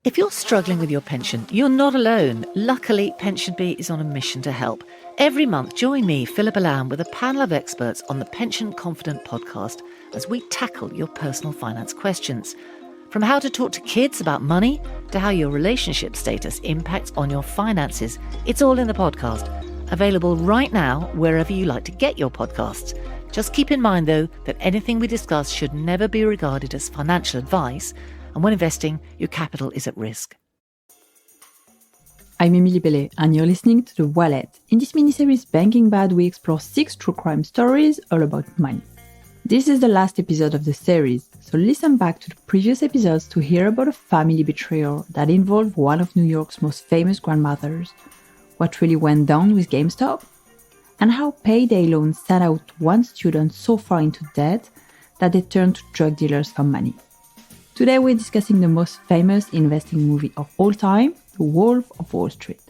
If you're struggling with your pension, you're not alone. Luckily, PensionBee is on a mission to help. Every month, join me, Philippa Lamb, with a panel of experts on the Pension Confident podcast as we tackle your personal finance questions. From how to talk to kids about money to how your relationship status impacts on your finances, it's all in the podcast. Available right now wherever you like to get your podcasts. Just keep in mind, though, that anything we discuss should never be regarded as financial advice, and when investing, your capital is at risk. I'm Emily Bellet, and you're listening to The Wallet. In this mini-series Banking Bad, we explore 6 true crime stories all about money. This is the last episode of the series, so listen back to the previous episodes to hear about a family betrayal that involved one of New York's most famous grandmothers, what really went down with GameStop, and how payday loans sent out one student so far into debt that they turned to drug dealers for money. Today we're discussing the most famous investing movie of all time, The Wolf of Wall Street.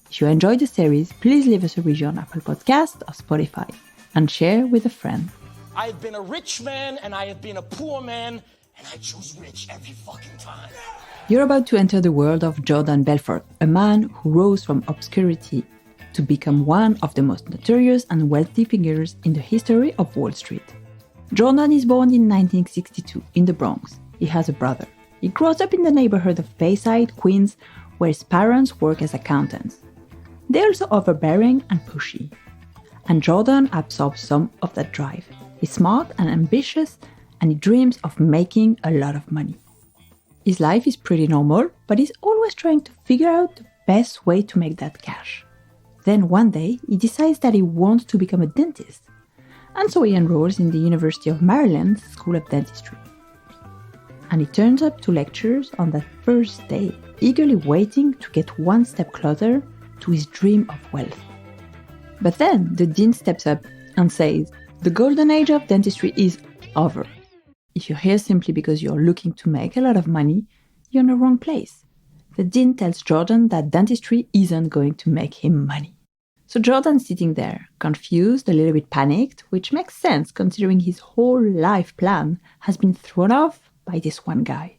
If you enjoyed the series, please leave us a review on Apple Podcasts or Spotify and share with a friend. I have been a rich man and I have been a poor man, and I choose rich every fucking time. You're about to enter the world of Jordan Belfort, a man who rose from obscurity to become one of the most notorious and wealthy figures in the history of Wall Street. Jordan is born in 1962 in the Bronx. He has a brother. He grows up in the neighborhood of Bayside, Queens, where his parents work as accountants. They're also overbearing and pushy. And Jordan absorbs some of that drive. He's smart and ambitious, and he dreams of making a lot of money. His life is pretty normal, but he's always trying to figure out the best way to make that cash. Then one day, he decides that he wants to become a dentist. And so he enrolls in the University of Maryland School of Dentistry. And he turns up to lectures on that first day, eagerly waiting to get one step closer to his dream of wealth. But then the dean steps up and says, "The golden age of dentistry is over. If you're here simply because you're looking to make a lot of money, you're in the wrong place." The dean tells Jordan that dentistry isn't going to make him money. So Jordan's sitting there, confused, a little bit panicked, which makes sense considering his whole life plan has been thrown off by this one guy.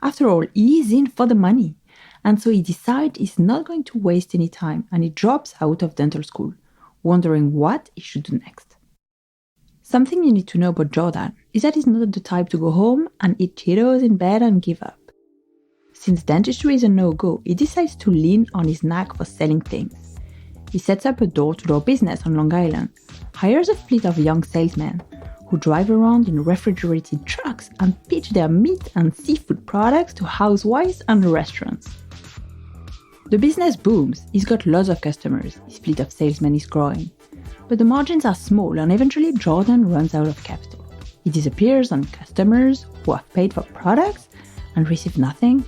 After all, he's in for the money, and so he decides he's not going to waste any time, and he drops out of dental school, wondering what he should do next. Something you need to know about Jordan is that he's not the type to go home and eat Cheetos in bed and give up. Since dentistry is a no-go, he decides to lean on his knack for selling things. He sets up a door-to-door business on Long Island, hires a fleet of young salesmen who drive around in refrigerated trucks and pitch their meat and seafood products to housewives and restaurants. The business booms, he's got lots of customers, his fleet of salesmen is growing. But the margins are small and eventually Jordan runs out of capital. He disappears on customers who have paid for products and receive nothing,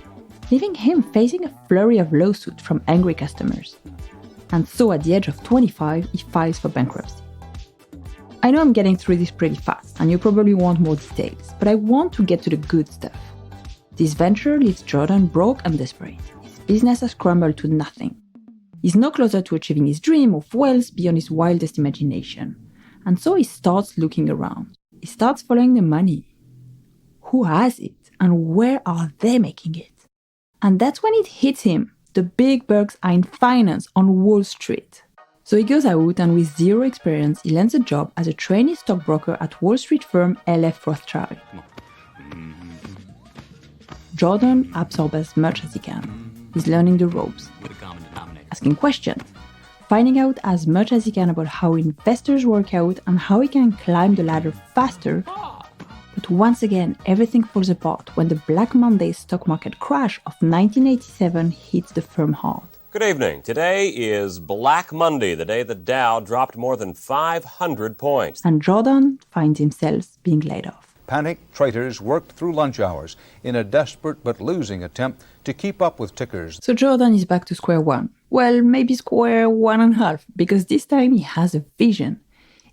leaving him facing a flurry of lawsuits from angry customers. And so at the age of 25, he files for bankruptcy. I know I'm getting through this pretty fast, and you probably want more details, but I want to get to the good stuff. This venture leaves Jordan broke and desperate. His business has crumbled to nothing. He's no closer to achieving his dream of wealth beyond his wildest imagination. And so he starts looking around. He starts following the money. Who has it, and where are they making it? And that's when it hits him. The big bucks are in finance on Wall Street. So he goes out, and with zero experience, he lands a job as a trainee stockbroker at Wall Street firm L.F. Rothschild. Jordan absorbs as much as he can. He's learning the ropes, asking questions, finding out as much as he can about how investors work out and how he can climb the ladder faster. But once again, everything falls apart when the Black Monday stock market crash of 1987 hits the firm hard. Good evening. Today is Black Monday, the day the Dow dropped more than 500 points. And Jordan finds himself being laid off. Panicked traders worked through lunch hours in a desperate but losing attempt to keep up with tickers. So Jordan is back to square one. Well, maybe square 1.5, because this time he has a vision.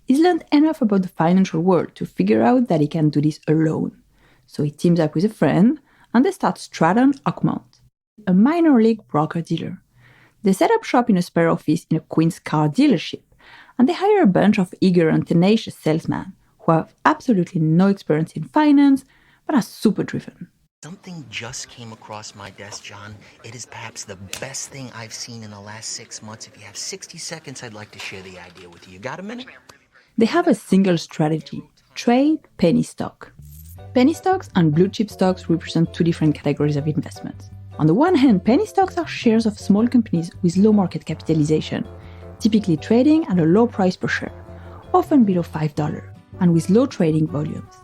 He's learned enough about the financial world to figure out that he can do this alone. So he teams up with a friend, and they start Stratton Oakmont, a minor league broker-dealer. They set up shop in a spare office in a Queens car dealership, and they hire a bunch of eager and tenacious salesmen who have absolutely no experience in finance, but are super driven. Something just came across my desk, John. It is perhaps the best thing I've seen in the last 6 months. If you have 60 seconds, I'd like to share the idea with you. You got a minute? They have a single strategy: trade penny stock. Penny stocks and blue chip stocks represent two different categories of investments. On the one hand, penny stocks are shares of small companies with low market capitalization, typically trading at a low price per share, often below $5, and with low trading volumes.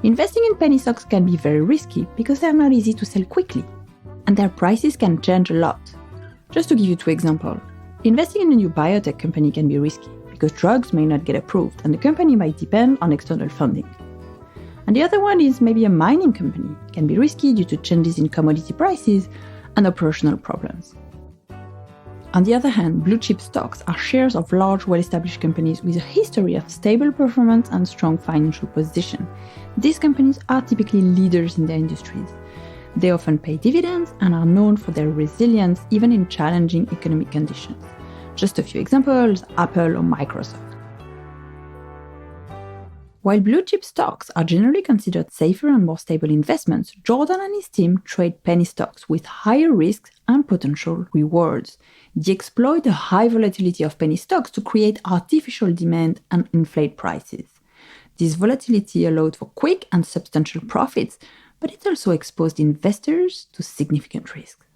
Investing in penny stocks can be very risky because they are not easy to sell quickly, and their prices can change a lot. Just to give you two examples, investing in a new biotech company can be risky because drugs may not get approved and the company might depend on external funding. And the other one is maybe a mining company. It can be risky due to changes in commodity prices and operational problems. On the other hand, blue chip stocks are shares of large, well-established companies with a history of stable performance and strong financial position. These companies are typically leaders in their industries. They often pay dividends and are known for their resilience even in challenging economic conditions. Just a few examples: Apple or Microsoft. While blue chip stocks are generally considered safer and more stable investments, Jordan and his team trade penny stocks with higher risks and potential rewards. They exploit the high volatility of penny stocks to create artificial demand and inflate prices. This volatility allowed for quick and substantial profits, but it also exposed investors to significant risks.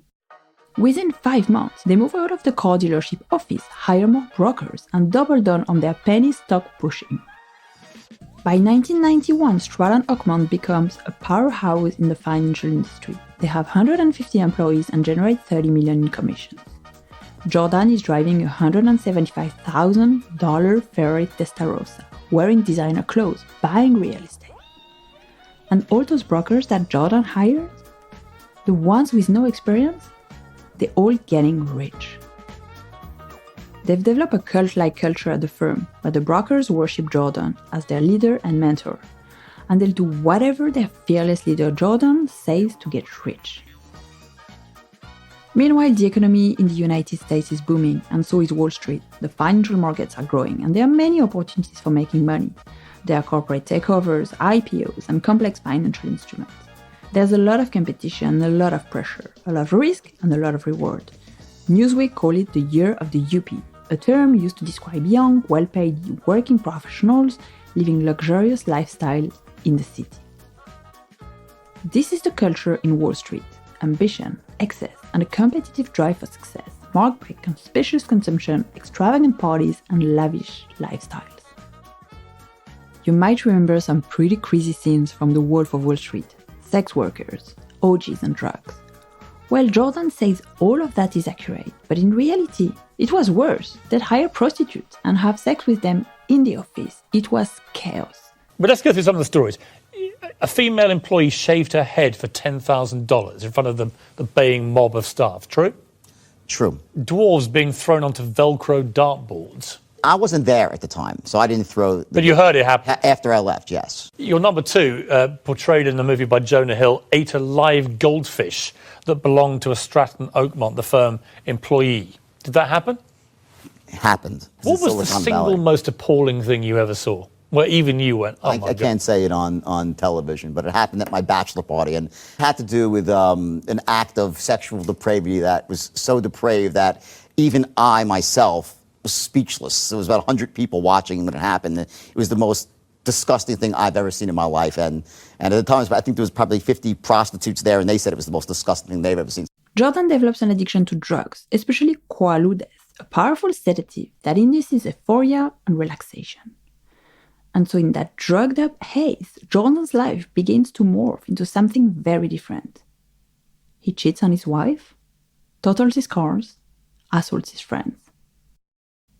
Within 5 months, they move out of the car dealership office, hire more brokers, and double down on their penny stock pushing. By 1991, Stratton Oakmont becomes a powerhouse in the financial industry. They have 150 employees and generate $30 million in commissions. Jordan is driving a $175,000 Ferrari Testarossa, wearing designer clothes, buying real estate. And all those brokers that Jordan hires, the ones with no experience, they're all getting rich. They've developed a cult-like culture at the firm, where the brokers worship Jordan as their leader and mentor, and they'll do whatever their fearless leader Jordan says to get rich. Meanwhile, the economy in the United States is booming, and so is Wall Street. The financial markets are growing, and there are many opportunities for making money. There are corporate takeovers, IPOs, and complex financial instruments. There's a lot of competition, a lot of pressure, a lot of risk, and a lot of reward. Newsweek called it the year of the Yuppie, a term used to describe young, well-paid working professionals living luxurious lifestyles in the city. This is the culture in Wall Street: ambition, excess, and a competitive drive for success, marked by conspicuous consumption, extravagant parties, and lavish lifestyles. You might remember some pretty crazy scenes from The Wolf of Wall Street: sex workers, orgies, and drugs. Well, Jordan says all of that is accurate, but in reality, it was worse. They'd hire prostitutes and have sex with them in the office. It was chaos. But let's go through some of the stories. A female employee shaved her head for $10,000 in front of the baying mob of staff. True? True. Dwarves being thrown onto Velcro dartboards. I wasn't there at the time, so I didn't throw... But you heard it happen? After I left, yes. Your number two, portrayed in the movie by Jonah Hill, ate a live goldfish that belonged to a Stratton Oakmont, the firm employee. Did that happen? It happened. What was the single most appalling thing you ever saw? Where even you went, oh my God. I can't say it on television, but it happened at my bachelor party, and it had to do with an act of sexual depravity that was so depraved that even I myself was speechless. There was about 100 people watching when it happened. It was the most disgusting thing I've ever seen in my life, and at the time, I think there was probably 50 prostitutes there, and they said it was the most disgusting thing they've ever seen. Jordan develops an addiction to drugs, especially Quaaludes, a powerful sedative that induces euphoria and relaxation. And so in that drugged-up haze, Jordan's life begins to morph into something very different. He cheats on his wife, totals his cars, assaults his friends.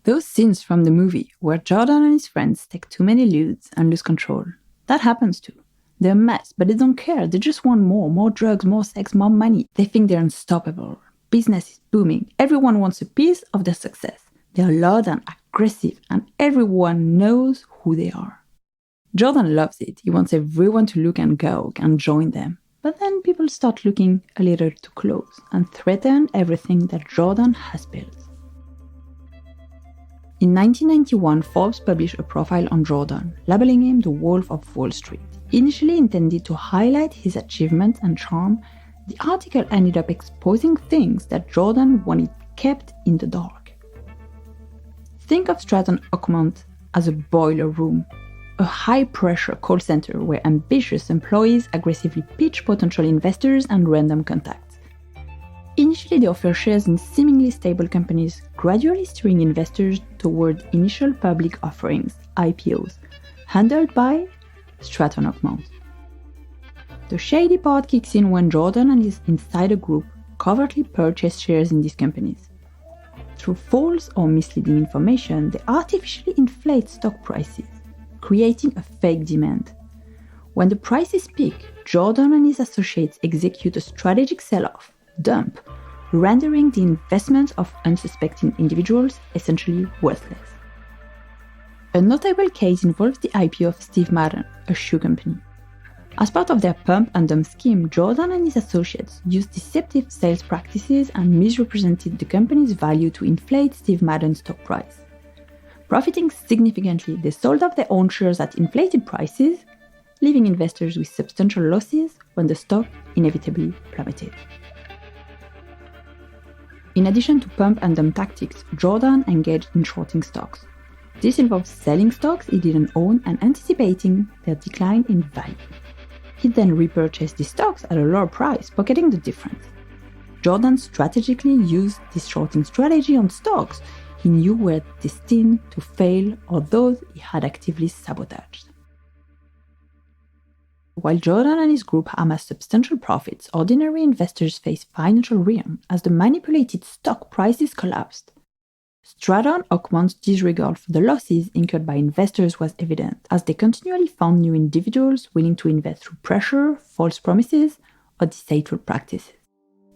Those scenes from the movie where Jordan and his friends take too many ludes and lose control, that happens too. They're a mess, but they don't care. They just want more drugs, more sex, more money. They think they're unstoppable. Business is booming. Everyone wants a piece of their success. They're loud and aggressive, and everyone knows who they are. Jordan loves it. He wants everyone to look and go and join them. But then people start looking a little too close and threaten everything that Jordan has built. In 1991, Forbes published a profile on Jordan, labeling him the Wolf of Wall Street. Initially intended to highlight his achievements and charm, the article ended up exposing things that Jordan wanted kept in the dark. Think of Stratton Oakmont as a boiler room, a high-pressure call center where ambitious employees aggressively pitch potential investors and random contacts. Initially, they offer shares in seemingly stable companies, gradually steering investors toward initial public offerings, IPOs, handled by Stratton Oakmont. The shady part kicks in when Jordan and his insider group covertly purchase shares in these companies. Through false or misleading information, they artificially inflate stock prices, creating a fake demand. When the prices peak, Jordan and his associates execute a strategic sell-off, dump, rendering the investments of unsuspecting individuals essentially worthless. A notable case involves the IPO of Steve Madden, a shoe company. As part of their pump and dump scheme, Jordan and his associates used deceptive sales practices and misrepresented the company's value to inflate Steve Madden's stock price. Profiting significantly, they sold off their own shares at inflated prices, leaving investors with substantial losses when the stock inevitably plummeted. In addition to pump and dump tactics, Jordan engaged in shorting stocks. This involves selling stocks he didn't own and anticipating their decline in value. He then repurchased these stocks at a lower price, pocketing the difference. Jordan strategically used this shorting strategy on stocks he knew were destined to fail or those he had actively sabotaged. While Jordan and his group amassed substantial profits, ordinary investors faced financial ruin as the manipulated stock prices collapsed. Stratton Oakmont's disregard for the losses incurred by investors was evident, as they continually found new individuals willing to invest through pressure, false promises, or deceitful practices.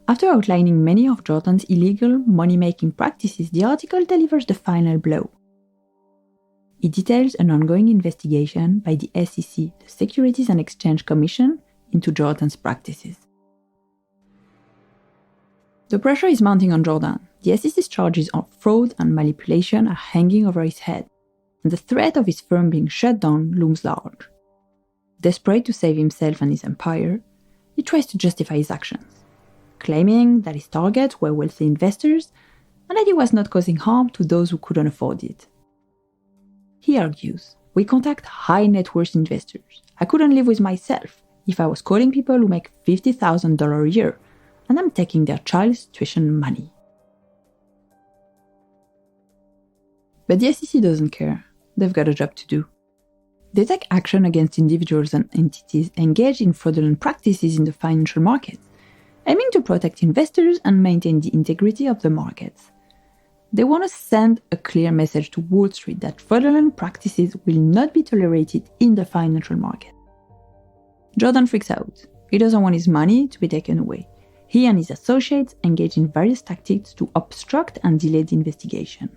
After outlining many of Jordan's illegal money-making practices, the article delivers the final blow. It details an ongoing investigation by the SEC, the Securities and Exchange Commission, into Jordan's practices. The pressure is mounting on Jordan. The SEC's charges of fraud and manipulation are hanging over his head, and the threat of his firm being shut down looms large. Desperate to save himself and his empire, he tries to justify his actions, claiming that his targets were wealthy investors and that he was not causing harm to those who couldn't afford it. He argues, "We contact high net worth investors. I couldn't live with myself if I was calling people who make $50,000 a year and I'm taking their child's tuition money." But the SEC doesn't care. They've got a job to do. They take action against individuals and entities engaged in fraudulent practices in the financial markets, aiming to protect investors and maintain the integrity of the markets. They want to send a clear message to Wall Street that fraudulent practices will not be tolerated in the financial market. Jordan freaks out. He doesn't want his money to be taken away. He and his associates engage in various tactics to obstruct and delay the investigation.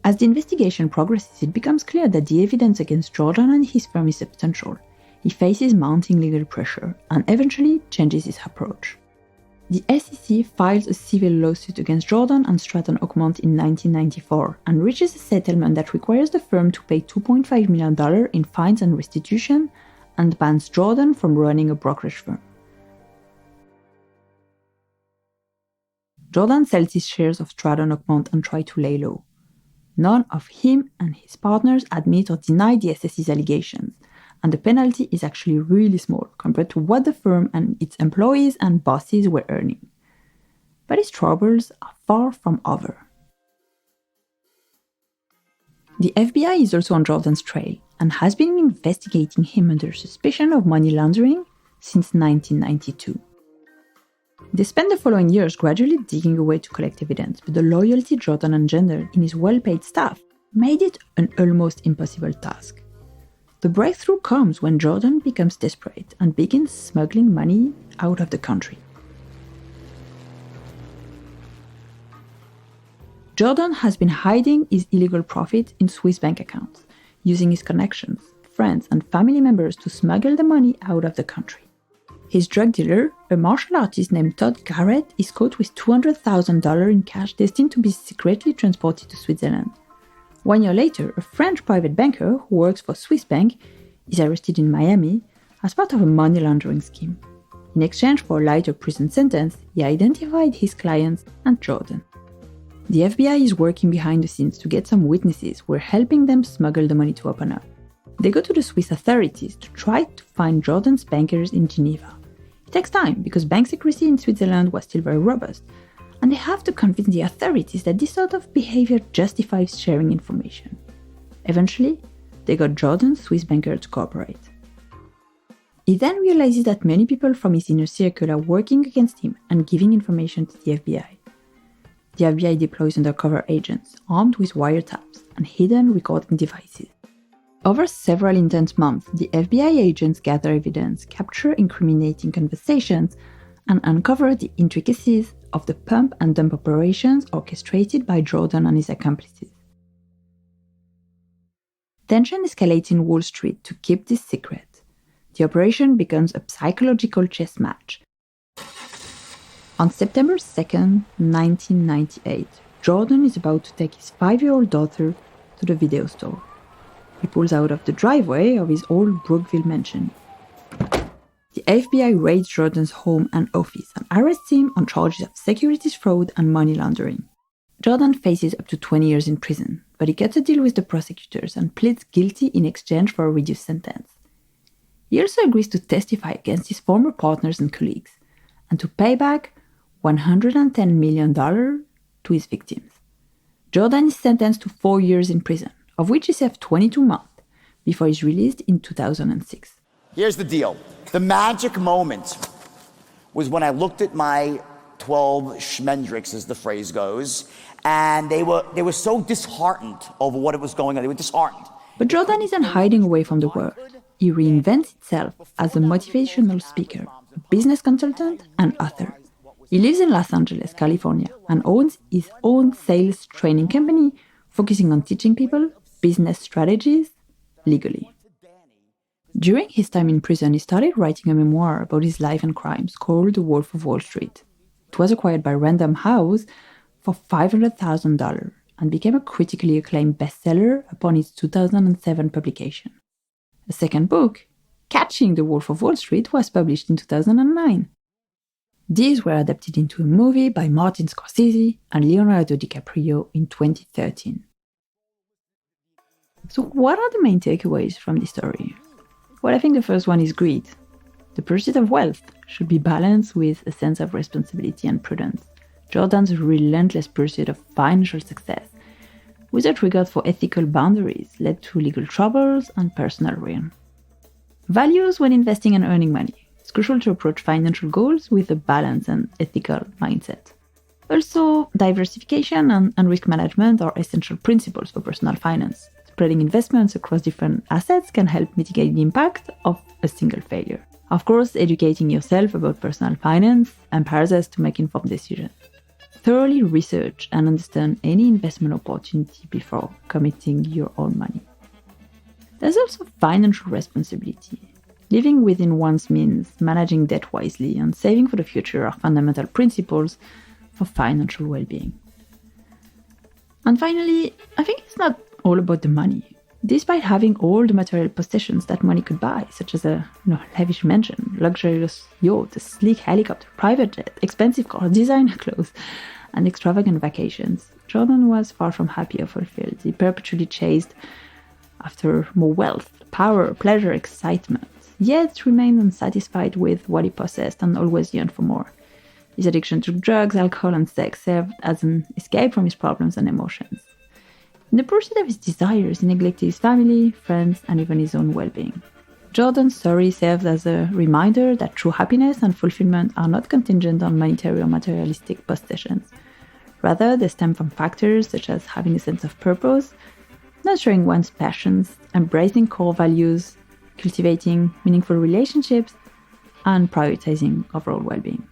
As the investigation progresses, it becomes clear that the evidence against Jordan and his firm is substantial. He faces mounting legal pressure and eventually changes his approach. The SEC files a civil lawsuit against Jordan and Stratton Oakmont in 1994 and reaches a settlement that requires the firm to pay $2.5 million in fines and restitution and bans Jordan from running a brokerage firm. Jordan sells his shares of Stratton Oakmont and tries to lay low. None of him and his partners admit or deny the SEC's allegations, and the penalty is actually really small compared to what the firm and its employees and bosses were earning. But his troubles are far from over. The FBI is also on Jordan's trail and has been investigating him under suspicion of money laundering since 1992. They spent the following years gradually digging away to collect evidence, but the loyalty Jordan engendered in his well-paid staff made it an almost impossible task. The breakthrough comes when Jordan becomes desperate and begins smuggling money out of the country. Jordan has been hiding his illegal profit in Swiss bank accounts, using his connections, friends, and family members to smuggle the money out of the country. His drug dealer, a martial artist named Todd Garrett, is caught with $200,000 in cash destined to be secretly transported to Switzerland. 1 year later, a French private banker who works for Swiss Bank He's arrested in Miami as part of a money laundering scheme. In exchange for a lighter prison sentence, he identified his clients and Jordan. The FBI is working behind the scenes to get some witnesses who are helping them smuggle the money to open up. They go to the Swiss authorities to try to find Jordan's bankers in Geneva. It takes time because bank secrecy in Switzerland was still very robust, and they have to convince the authorities that this sort of behavior justifies sharing information. Eventually, they got Jordan's Swiss banker to cooperate. He then realizes that many people from his inner circle are working against him and giving information to the FBI. The FBI deploys undercover agents armed with wiretaps and hidden recording devices. Over several intense months, the FBI agents gather evidence, capture incriminating conversations, and uncover the intricacies of the pump and dump operations orchestrated by Jordan and his accomplices. Tension escalates in Wall Street to keep this secret. The operation becomes a psychological chess match. On September 2nd, 1998, Jordan is about to take his 5-year-old daughter to the video store. He pulls out of the driveway of his old Brookville mansion. The FBI raids Jordan's home and office and arrests him on charges of securities fraud and money laundering. Jordan faces up to 20 years in prison, but he gets a deal with the prosecutors and pleads guilty in exchange for a reduced sentence. He also agrees to testify against his former partners and colleagues, and to pay back $110 million to his victims. Jordan is sentenced to 4 years in prison, of which he served 22 months, before he's released in 2006. Here's the deal. The magic moment was when I looked at my 12 schmendricks, as the phrase goes, and they were so disheartened over what was going on. They were disheartened. But Jordan isn't hiding away from the world. He reinvents himself as a motivational speaker, a business consultant, and author. He lives in Los Angeles, California, and owns his own sales training company focusing on teaching people business strategies legally. During his time in prison, he started writing a memoir about his life and crimes called The Wolf of Wall Street. It was acquired by Random House for $500,000 and became a critically acclaimed bestseller upon its 2007 publication. A second book, Catching the Wolf of Wall Street, was published in 2009. These were adapted into a movie by Martin Scorsese and Leonardo DiCaprio in 2013. So what are the main takeaways from this story? Well, I think the first one is greed. The pursuit of wealth should be balanced with a sense of responsibility and prudence. Jordan's relentless pursuit of financial success, without regard for ethical boundaries, led to legal troubles and personal ruin. Values when investing and earning money. It's crucial to approach financial goals with a balanced and ethical mindset. Also, diversification and risk management are essential principles for personal finance. Spreading investments across different assets can help mitigate the impact of a single failure. Of course, educating yourself about personal finance empowers us to make informed decisions. Thoroughly research and understand any investment opportunity before committing your own money. There's also financial responsibility. Living within one's means, managing debt wisely, and saving for the future are fundamental principles for financial well-being. And finally, I think it's not all about the money. Despite having all the material possessions that money could buy, such as a lavish mansion, luxurious yacht, a sleek helicopter, private jet, expensive car, designer clothes, and extravagant vacations, Jordan was far from happy or fulfilled. He perpetually chased after more wealth, power, pleasure, excitement, yet remained unsatisfied with what he possessed and always yearned for more. His addiction to drugs, alcohol, and sex served as an escape from his problems and emotions. In the pursuit of his desires, he neglected his family, friends, and even his own well-being. Jordan's story serves as a reminder that true happiness and fulfillment are not contingent on monetary or materialistic possessions. Rather, they stem from factors such as having a sense of purpose, nurturing one's passions, embracing core values, cultivating meaningful relationships, and prioritizing overall well-being.